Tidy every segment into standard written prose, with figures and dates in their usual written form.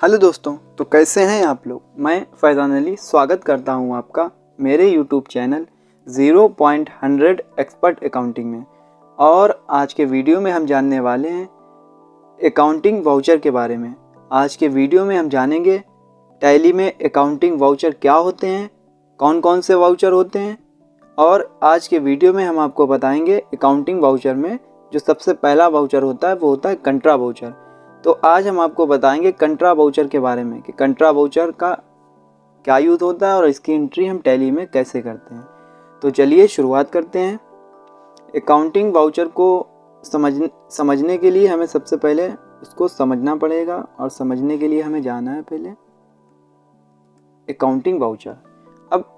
Hello दोस्तों, तो कैसे हैं आप लोग। मैं फैज़ान अली स्वागत करता हूं आपका मेरे यूट्यूब चैनल 0.100 एक्सपर्ट अकाउंटिंग में। और आज के वीडियो में हम जानने वाले हैं अकाउंटिंग वाउचर के बारे में। आज के वीडियो में हम जानेंगे टैली में अकाउंटिंग वाउचर क्या होते हैं, कौन कौन से वाउचर होते हैं। और आज के वीडियो में हम आपको बताएंगे अकाउंटिंग वाउचर में जो सबसे पहला वाउचर होता है वो होता है कंट्रा वाउचर। तो आज हम आपको बताएंगे कंट्रा वाउचर के बारे में कि कंट्रा वाउचर का क्या यूज़ होता है और इसकी एंट्री हम टैली में कैसे करते हैं। तो चलिए शुरुआत करते हैं। अकाउंटिंग वाउचर को समझने के लिए हमें सबसे पहले उसको समझना पड़ेगा, और समझने के लिए हमें जाना है पहले अकाउंटिंग वाउचर। अब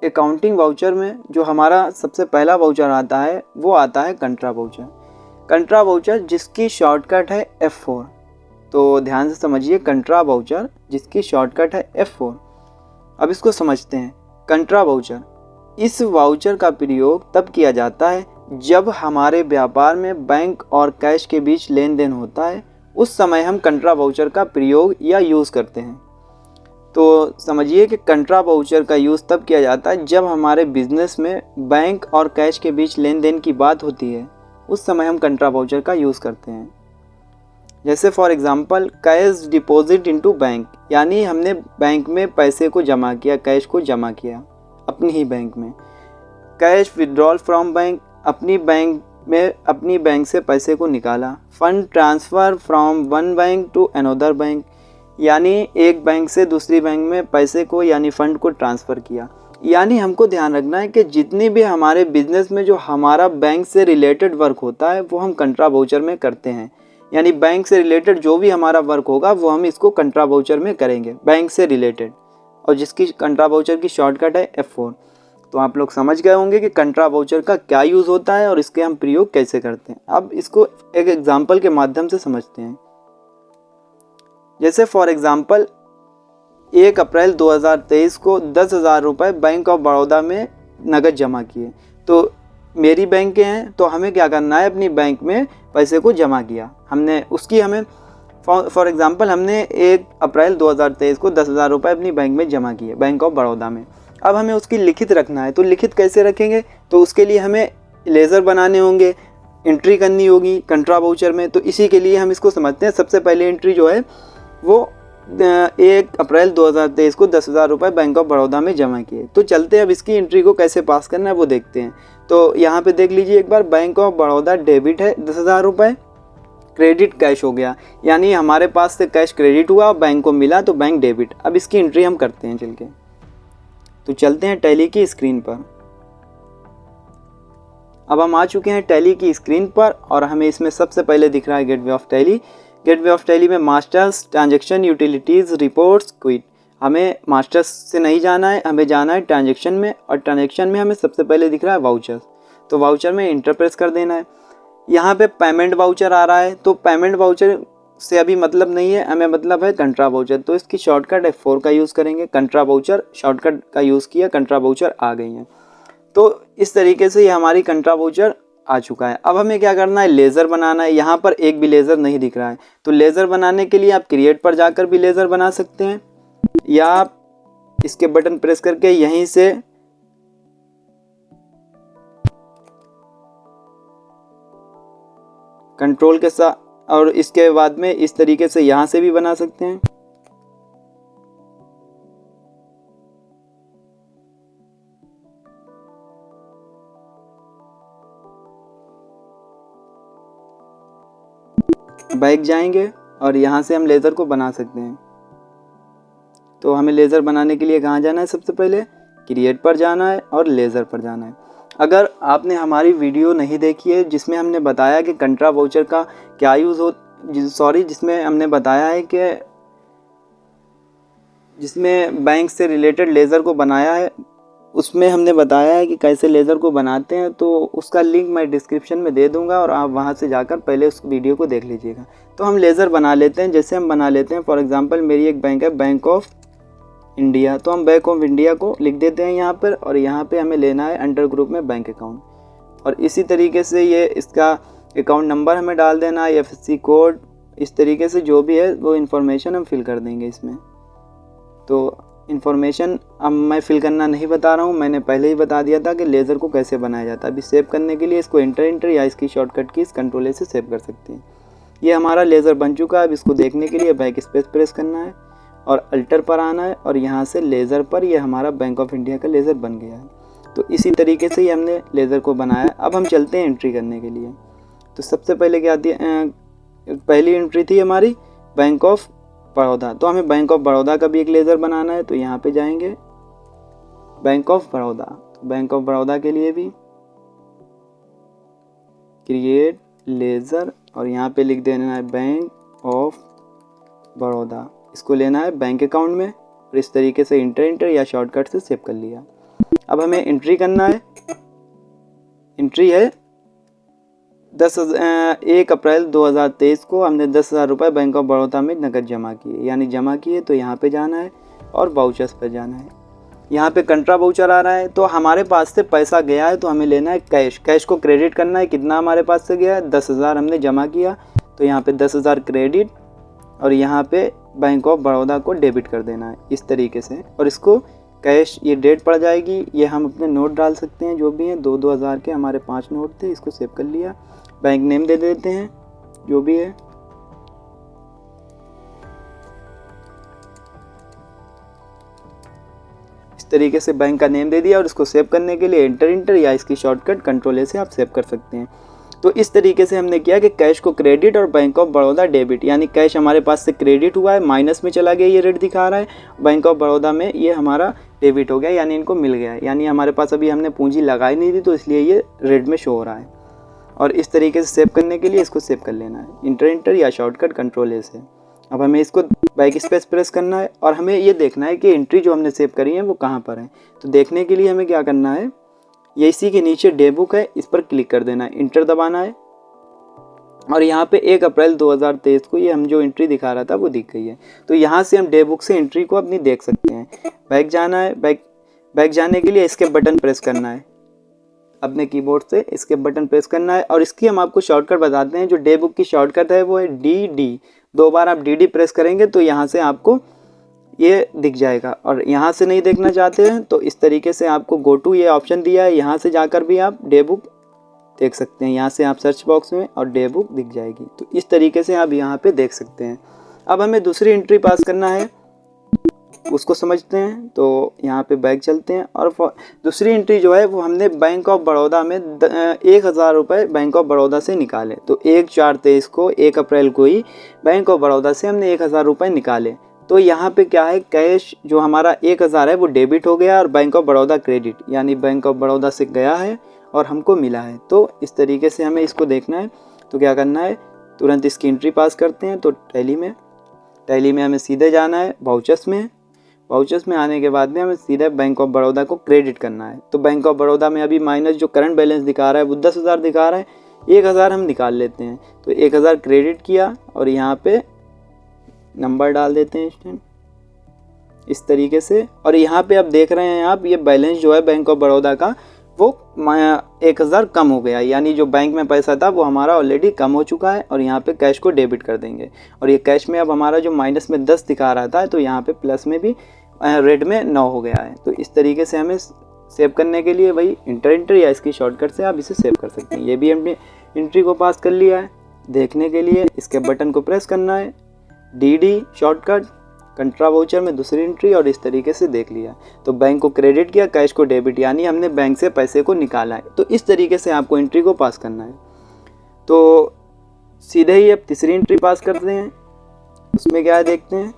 अकाउंटिंग वाउचर में जो हमारा सबसे पहला वाउचर आता है वो आता है कंट्रा वाउचर। कंट्रा वाउचर जिसकी शॉर्टकट है F4। तो ध्यान से समझिए, कंट्रा वाउचर जिसकी शॉर्टकट है F4। अब इसको समझते हैं। कंट्रा वाउचर, इस वाउचर का प्रयोग तब किया जाता है जब हमारे व्यापार में बैंक और कैश के बीच लेन देन होता है, उस समय हम कंट्रा वाउचर का प्रयोग या यूज़ करते हैं। तो समझिए कि कंट्रा वाउचर का यूज़ तब किया जाता है जब हमारे बिजनेस में बैंक और कैश के बीच लेन देन की बात होती है, उस समय हम कंट्रा वाउचर का यूज़ करते हैं। जैसे for example cash deposit into bank, यानी हमने बैंक में पैसे को जमा किया, कैश को जमा किया अपनी ही बैंक में। कैश विड्रॉल फ्रॉम बैंक, अपनी बैंक से पैसे को निकाला। Fund transfer from one bank to another bank, यानी एक बैंक से दूसरी बैंक में पैसे को यानी फ़ंड को ट्रांसफ़र किया। यानी हमको ध्यान रखना है कि जितनी भी हमारे बिजनेस में जो हमारा बैंक से रिलेटेड वर्क होता है वो हम कंट्रा वाउचर में करते हैं। यानी बैंक से रिलेटेड जो भी हमारा वर्क होगा वो हम इसको कंट्रा वाउचर में करेंगे, बैंक से रिलेटेड, और जिसकी कंट्रा वाउचर की शॉर्टकट है F4। तो आप लोग समझ गए होंगे कि कंट्रा वाउचर का क्या यूज़ होता है और इसके हम प्रयोग कैसे करते हैं। अब इसको एक एग्जाम्पल के माध्यम से समझते हैं। जैसे फॉर एग्जाम्पल 1 अप्रैल 2023 को 10,000 रुपये बैंक ऑफ बड़ौदा में नगद जमा किए। तो मेरी बैंक के हैं तो हमें क्या करना है, अपनी बैंक में पैसे को जमा किया हमने, उसकी हमें फॉर एग्जांपल हमने 1 अप्रैल 2023 को 10,000 रुपये अपनी बैंक में जमा किए, बैंक ऑफ बड़ौदा में। अब हमें उसकी लिखित रखना है। तो लिखित कैसे रखेंगे, तो उसके लिए हमें लेज़र बनाने होंगे, एंट्री करनी होगी कंट्रा वाउचर में। तो इसी के लिए हम इसको समझते हैं। सबसे पहले एंट्री जो है वो 1 अप्रैल 2023 को 10,000 रुपये बैंक ऑफ बड़ौदा में जमा किए। तो चलते हैं अब इसकी एंट्री को कैसे पास करना है वो देखते हैं। तो यहाँ पे देख लीजिए एक बार, बैंक ऑफ बड़ौदा डेबिट है 10,000 रुपये, क्रेडिट कैश हो गया, यानी हमारे पास से कैश क्रेडिट हुआ और बैंक को मिला तो बैंक डेबिट। अब इसकी एंट्री हम करते हैं चल के। तो चलते हैं टैली की स्क्रीन पर। अब हम आ चुके हैं टैली की स्क्रीन पर और हमें इसमें सबसे पहले दिख रहा है gateway of Tally. Gateway of Tally में masters, transaction, utilities, reports, quit. हमें मास्टर्स से नहीं जाना है, हमें जाना है ट्रांजैक्शन में, और ट्रांजैक्शन में हमें सबसे पहले दिख रहा है वाउचर्स। तो वाउचर में इंटर प्रेस कर देना है। यहाँ पे पेमेंट वाउचर आ रहा है, तो पेमेंट वाउचर से अभी मतलब नहीं है, हमें मतलब है कंट्रा वाउचर। तो इसकी शॉर्टकट F4 का यूज़ करेंगे। कंट्रा वाउचर शॉर्टकट का यूज़ किया, कंट्रा वाउचर आ गई हैं। तो इस तरीके से ये हमारी कंट्रा वाउचर आ चुका है। अब हमें क्या करना है, लेज़र बनाना है। यहाँ पर एक भी लेज़र नहीं दिख रहा है, तो लेज़र बनाने के लिए आप क्रिएट पर जाकर भी लेज़र बना सकते हैं, या आप इसके बटन प्रेस करके यहीं से कंट्रोल के साथ, और इसके बाद में इस तरीके से यहाँ से भी बना सकते हैं। बैक जाएंगे और यहाँ से हम लेज़र को बना सकते हैं। तो हमें लेज़र बनाने के लिए कहाँ जाना है, सबसे पहले क्रिएट पर जाना है और लेज़र पर जाना है। अगर आपने हमारी वीडियो नहीं देखी है जिसमें हमने बताया कि कंट्रा वाउचर का क्या यूज़ हो, जिसमें हमने बताया है कि जिसमें बैंक से रिलेटेड लेज़र को बनाया है, उसमें हमने बताया है कि कैसे लेज़र को बनाते हैं, तो उसका लिंक मैं डिस्क्रिप्शन में दे दूंगा और आप वहां से जाकर पहले उस वीडियो को देख लीजिएगा। तो हम लेज़र बना लेते हैं। जैसे हम बना लेते हैं, फॉर एग्जांपल मेरी एक बैंक है बैंक ऑफ इंडिया, तो हम बैंक ऑफ इंडिया को लिख देते हैं यहाँ पर, और यहाँ पर हमें लेना है अंडर ग्रुप में बैंक अकाउंट। और इसी तरीके से ये इसका अकाउंट नंबर हमें डाल देना है, IFSC कोड, इस तरीके से जो भी है वो इन्फॉर्मेशन हम फिल कर देंगे इसमें। तो इन्फॉर्मेशन अब मैं फिल करना नहीं बता रहा हूँ, मैंने पहले ही बता दिया था कि लेज़र को कैसे बनाया जाता है। अभी सेव करने के लिए इसको इंटर या इसकी शॉर्टकट की कंट्रोल ए से सेव कर सकते हैं। ये हमारा लेज़र बन चुका है। अब इसको देखने के लिए बैक स्पेस प्रेस करना है और अल्टर पर आना है और यहाँ से लेज़र पर ये हमारा बैंक ऑफ इंडिया का लेज़र बन गया है। तो इसी तरीके से ही हमने लेज़र को बनाया। अब हम चलते हैं एंट्री करने के लिए। तो सबसे पहले क्या आती है, पहली एंट्री थी हमारी बैंक ऑफ बड़ौदा। तो हमें बैंक ऑफ बड़ौदा का भी एक लेज़र बनाना है। तो यहाँ पे जाएंगे बैंक ऑफ बड़ौदा। तो बैंक ऑफ बड़ौदा के लिए भी क्रिएट लेज़र और यहाँ पे लिख देना है बैंक ऑफ बड़ौदा। इसको लेना है बैंक अकाउंट में और इस तरीके से इंटर या शॉर्टकट से सेव कर लिया। अब हमें एंट्री करना है। एंट्री है 1 अप्रैल 2023 को हमने 10,000 रुपये बैंक ऑफ बड़ौदा में नकद जमा किए, यानी जमा किए। तो यहाँ पे जाना है और वाउचर्स पर जाना है। यहाँ पे कंट्रा वाउचर आ रहा है। तो हमारे पास से पैसा गया है तो हमें लेना है कैश। कैश को क्रेडिट करना है। कितना हमारे पास से गया है, 10,000 हमने जमा किया। तो यहाँ पे 10,000 क्रेडिट और यहाँ पे बैंक ऑफ बड़ौदा को डेबिट कर देना है इस तरीके से। और इसको कैश, ये डेट पड़ जाएगी। ये हम अपने नोट डाल सकते हैं जो भी हैं। 2,000 के हमारे 5 नोट थे, इसको सेव कर लिया। बैंक नेम दे देते हैं जो भी है। इस तरीके से बैंक का नेम दे दिया और इसको सेव करने के लिए इंटर या इसकी शॉर्टकट कंट्रोल ए से आप सेव कर सकते हैं। तो इस तरीके से हमने किया कि कैश को क्रेडिट और बैंक ऑफ बड़ौदा डेबिट, यानी कैश हमारे पास से क्रेडिट हुआ है, माइनस में चला गया, ये रेट दिखा रहा है। बैंक ऑफ बड़ौदा में ये हमारा डेबिट हो गया, यानी इनको मिल गया है। यानी हमारे पास अभी हमने पूंजी लगाई नहीं थी तो इसलिए ये रेड में शो हो रहा है। और इस तरीके से सेव करने के लिए इसको सेव कर लेना है इंटर या शॉर्टकट कंट्रोल ए से। अब हमें इसको बैक स्पेस प्रेस करना है और हमें ये देखना है कि एंट्री जो हमने सेव करी है वो कहाँ पर है। तो देखने के लिए हमें क्या करना है, ये इसी के नीचे डे बुक है, इस पर क्लिक कर देना है, इंटर दबाना है और यहाँ पे 1 अप्रैल 2023 को ये हम जो एंट्री दिखा रहा था वो दिख गई है। तो यहाँ से हम डे बुक से एंट्री को अपनी देख सकते हैं। बैक जाना है। बैक जाने के लिए इसके बटन प्रेस करना है, अपने कीबोर्ड से इसके बटन प्रेस करना है और इसकी हम आपको शॉर्टकट बताते हैं। जो डे बुक की शॉर्टकट है वो है DD। 2 बार आप DD प्रेस करेंगे तो यहाँ से आपको ये दिख जाएगा। और यहाँ से नहीं देखना चाहते हैं तो इस तरीके से आपको गो टू ये ऑप्शन दिया है, यहाँ से जाकर भी आप डे बुक देख सकते हैं। यहाँ से आप सर्च बॉक्स में और डे बुक दिख जाएगी। तो इस तरीके से आप यहाँ पे देख सकते हैं। अब हमें दूसरी एंट्री पास करना है, उसको समझते हैं। तो यहाँ पे बैक चलते हैं और दूसरी एंट्री जो है वो हमने बैंक ऑफ बड़ौदा में 1,000 रुपये बैंक ऑफ बड़ौदा से निकाले। तो 1/4/23 को 1 अप्रैल को ही बैंक ऑफ बड़ौदा से हमने 1,000 रुपये निकाले। तो यहाँ पे क्या है, कैश जो हमारा 1,000 है वो डेबिट हो गया और बैंक ऑफ बड़ौदा क्रेडिट, यानी बैंक ऑफ बड़ौदा से गया है और हमको मिला है। तो इस तरीके से हमें इसको देखना है। तो क्या करना है, तुरंत इसकी एंट्री पास करते हैं। तो टैली में हमें सीधे जाना है वाउचर्स में। वाउचर्स में आने के बाद में हमें सीधे बैंक ऑफ बड़ौदा को क्रेडिट करना है। तो बैंक ऑफ बड़ौदा में अभी माइनस जो करंट बैलेंस दिखा रहा है वो 10,000 दिखा रहा है, 1,000 हम निकाल लेते हैं। तो 1,000 क्रेडिट किया और यहाँ पे नंबर डाल देते हैं इस टाइम इस तरीके से। और यहाँ पे आप देख रहे हैं आप, ये बैलेंस जो है बैंक ऑफ बड़ौदा का वो 1,000 कम हो गया, यानी जो बैंक में पैसा था वो हमारा ऑलरेडी कम हो चुका है। और यहाँ पे कैश को डेबिट कर देंगे और ये कैश में अब हमारा जो माइनस में 10 दिखा रहा था तो यहाँ पे प्लस में भी रेड में 9 हो गया है। तो इस तरीके से हमें सेव करने के लिए वही इंटर या इसकी शॉर्टकट से आप इसे सेव कर सकते हैं। ये भी हमने एंट्री को पास कर लिया है। देखने के लिए इसके बटन को प्रेस करना है, DD शॉर्टकट, कंट्रा वाउचर में दूसरी एंट्री और इस तरीके से देख लिया। तो बैंक को क्रेडिट किया, कैश को डेबिट, यानी हमने बैंक से पैसे को निकाला है। तो इस तरीके से आपको एंट्री को पास करना है। तो सीधे ही अब तीसरी एंट्री पास करते हैं, उसमें क्या है देखते हैं।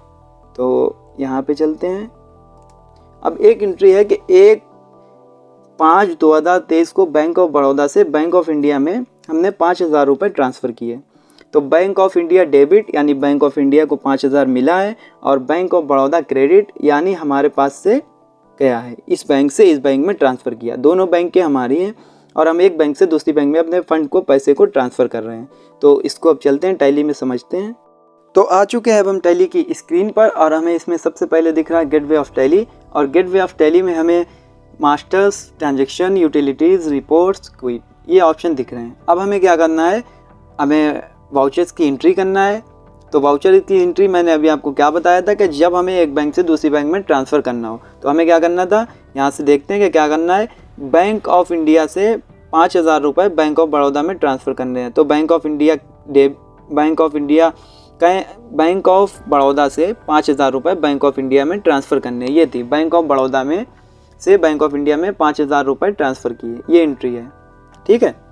तो यहाँ पे चलते हैं। अब एक एंट्री है कि 1/5/2023 को बैंक ऑफ बड़ौदा से बैंक ऑफ इंडिया में हमने 5,000 रुपये ट्रांसफ़र किए। तो बैंक ऑफ इंडिया डेबिट, यानी बैंक ऑफ इंडिया को 5,000 मिला है और बैंक ऑफ बड़ौदा क्रेडिट, यानी हमारे पास से गया है। इस बैंक से इस बैंक में ट्रांसफ़र किया। दोनों बैंक के हमारी हैं और हम एक बैंक से दूसरी बैंक में अपने फंड को, पैसे को ट्रांसफ़र कर रहे हैं। तो इसको अब चलते हैं टैली में समझते हैं। तो आ चुके हैं अब हम टैली की स्क्रीन पर और हमें इसमें सबसे पहले दिख रहा है गेटवे ऑफ टैली। और गेटवे ऑफ टैली में हमें masters, transaction, utilities, reports, quit, ये ऑप्शन दिख रहे हैं। अब हमें क्या करना है, हमें वाउचर्स की एंट्री करना है तो वाउचर की एंट्री मैंने अभी आपको क्या बताया था कि जब हमें एक बैंक से दूसरी बैंक में ट्रांसफ़र करना हो तो हमें क्या करना था। यहाँ से देखते हैं कि क्या करना है। बैंक ऑफ इंडिया से 5,000 रुपये बैंक ऑफ बड़ौदा में ट्रांसफ़र करने हैं। तो बैंक ऑफ बड़ौदा से 5,000 रुपये बैंक ऑफ इंडिया में ट्रांसफ़र करने हैं। ये थी बैंक ऑफ बड़ौदा में से बैंक ऑफ इंडिया में 5,000 रुपये ट्रांसफ़र किए, ये एंट्री है। ठीक है,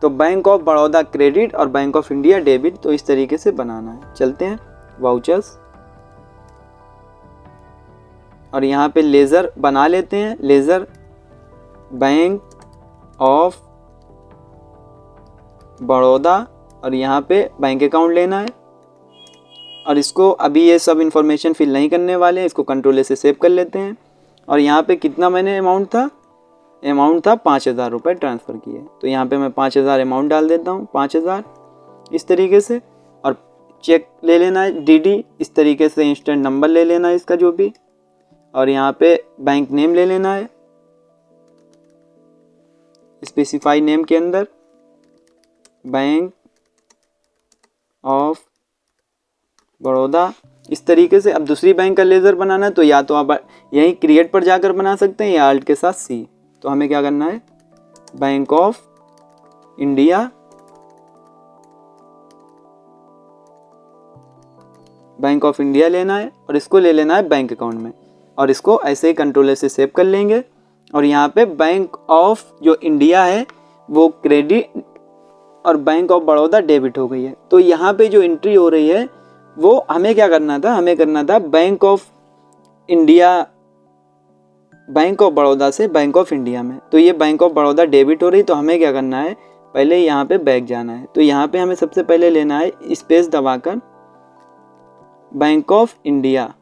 तो बैंक ऑफ बड़ौदा क्रेडिट और बैंक ऑफ इंडिया डेबिट, तो इस तरीके से बनाना है। चलते हैं वाउचर्स और यहाँ पे लेज़र बना लेते हैं। लेज़र बैंक ऑफ बड़ौदा और यहाँ पे बैंक अकाउंट लेना है और इसको अभी ये सब इन्फॉर्मेशन फिल नहीं करने वाले हैं, इसको कंट्रोल ए से सेव कर लेते हैं। और यहाँ पे कितना मैंने अमाउंट था 5,000 रुपये ट्रांसफ़र किए। तो यहाँ पे मैं 5,000 अमाउंट डाल देता हूँ, 5,000 इस तरीके से। और चेक ले लेना है डीडी, इस तरीके से इंस्टेंट नंबर ले लेना है इसका जो भी, और यहाँ पे बैंक नेम ले लेना है, स्पेसिफाई नेम के अंदर बैंक ऑफ बड़ौदा इस तरीके से। अब दूसरी बैंक का लेज़र बनाना है तो या तो आप यहीं क्रिएट पर जाकर बना सकते हैं या अल्ट के साथ सी। तो हमें क्या करना है, बैंक ऑफ इंडिया लेना है और इसको ले लेना है बैंक अकाउंट में और इसको ऐसे ही कंट्रोल से सेव कर लेंगे। और यहाँ पे बैंक ऑफ जो इंडिया है वो क्रेडिट और बैंक ऑफ बड़ौदा डेबिट हो गई है। तो यहाँ पे जो एंट्री हो रही है वो हमें क्या करना था, हमें करना था बैंक ऑफ बड़ौदा से बैंक ऑफ इंडिया में। तो ये बैंक ऑफ बड़ौदा डेबिट हो रही, तो हमें क्या करना है, पहले यहाँ पे बैक जाना है। तो यहाँ पे हमें सबसे पहले लेना है स्पेस दबाकर बैंक ऑफ इंडिया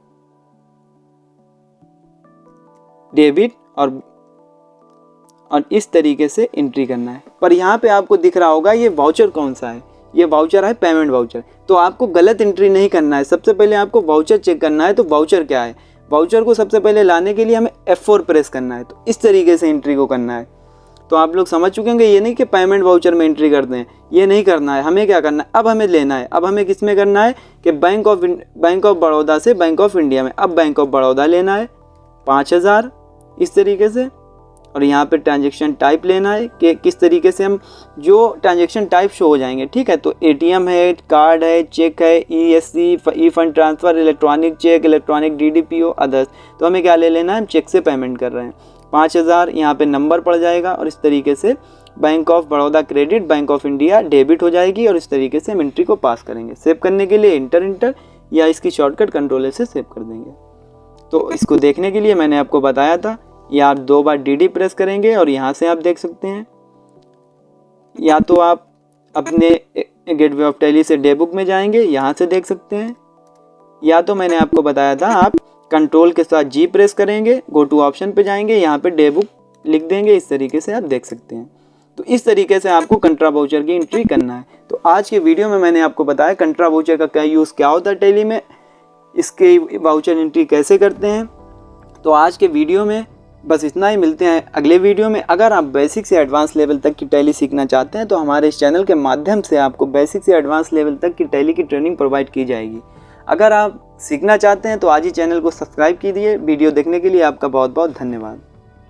डेबिट और इस तरीके से एंट्री करना है। पर यहाँ पे आपको दिख रहा होगा ये वाउचर कौन सा है, ये वाउचर है पेमेंट वाउचर। तो आपको गलत एंट्री नहीं करना है, सबसे पहले आपको वाउचर चेक करना है। तो वाउचर क्या है, वाउचर को सबसे पहले लाने के लिए हमें F4 प्रेस करना है। तो इस तरीके से एंट्री को करना है। तो आप लोग समझ चुके होंगे, ये नहीं कि पेमेंट वाउचर में एंट्री कर दें, ये नहीं करना है। हमें क्या करना है, अब हमें लेना है, अब हमें किस में करना है कि बैंक ऑफ बड़ौदा से बैंक ऑफ इंडिया में। अब बैंक ऑफ बड़ौदा लेना है 5,000 इस तरीके से। और यहाँ पे ट्रांजैक्शन टाइप लेना है कि किस तरीके से हम जो ट्रांजैक्शन टाइप शो हो जाएंगे। ठीक है, तो ATM है, कार्ड है, चेक है, ESC E fund transfer, electronic cheque, electronic DDPO, others. तो हमें क्या ले लेना है, हम चेक से पेमेंट कर रहे हैं। 5,000 यहाँ पे नंबर पड़ जाएगा और इस तरीके से bank of Baroda credit, bank of India debit हो जाएगी और इस तरीके से हम एंट्री को पास करेंगे। सेव करने के लिए इंटर या इसकी शॉर्टकट कंट्रोल से सेव कर देंगे। तो इसको देखने के लिए मैंने आपको बताया था, या आप 2 बार DD प्रेस करेंगे और यहाँ से आप देख सकते हैं, या तो आप अपने गेटवे ऑफ टैली से डे बुक में जाएंगे, यहाँ से देख सकते हैं, या तो मैंने आपको बताया था आप कंट्रोल के साथ G प्रेस करेंगे, गो टू ऑप्शन पे जाएंगे, यहाँ पे डे बुक लिख देंगे, इस तरीके से आप देख सकते हैं। तो इस तरीके से आपको कंट्रा वाउचर की एंट्री करना है। तो आज के वीडियो में मैंने आपको बताया कंट्रा वाउचर का क्या यूज़ क्या होता है टैली में, इसके वाउचर एंट्री कैसे करते हैं। तो आज के वीडियो में बस इतना ही, मिलते हैं अगले वीडियो में। अगर आप बेसिक से एडवांस लेवल तक की टैली सीखना चाहते हैं तो हमारे इस चैनल के माध्यम से आपको बेसिक से एडवांस लेवल तक की टैली की ट्रेनिंग प्रोवाइड की जाएगी। अगर आप सीखना चाहते हैं तो आज ही चैनल को सब्सक्राइब कीजिए। वीडियो देखने के लिए आपका बहुत बहुत धन्यवाद।